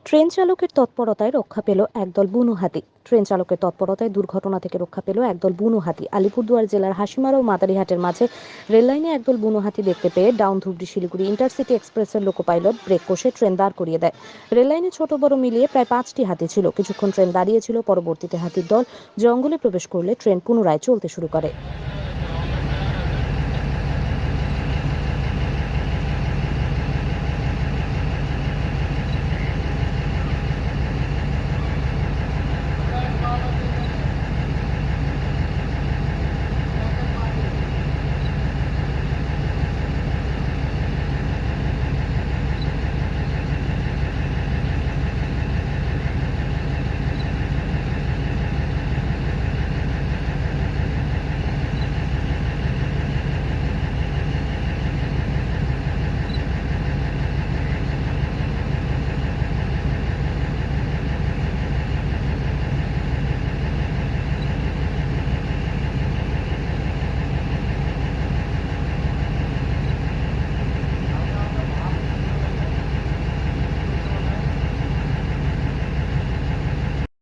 Train চালকের তৎপরতায় রক্ষা পেল একদল বুনো হাতি। ট্রেন চালকের তৎপরতায় দুর্ঘটনা থেকে রক্ষা পেল একদল বুনো হাতি। আলিপুরদুয়ার জেলার হাসিমারা ও মাদারিহাটের মাঝে রেললাইনে একদল বুনো হাতি দেখতে পেয়ে ডাউন ধুবড়ি শিলিগুড়ি ইন্টারসিটি এক্সপ্রেসের লোকো পাইলট ব্রেক কষে ট্রেন দাঁড় করিয়ে দেয়। রেললাইনে ছোট বড় মিলিয়ে প্রায় 5টি হাতি ছিল। কিছুক্ষণ ট্রেন দাঁড়িয়ে ছিল, পরবর্তীতে হাতির দল জঙ্গলে প্রবেশ করলে ট্রেন পুনরায় চলতে শুরু করে।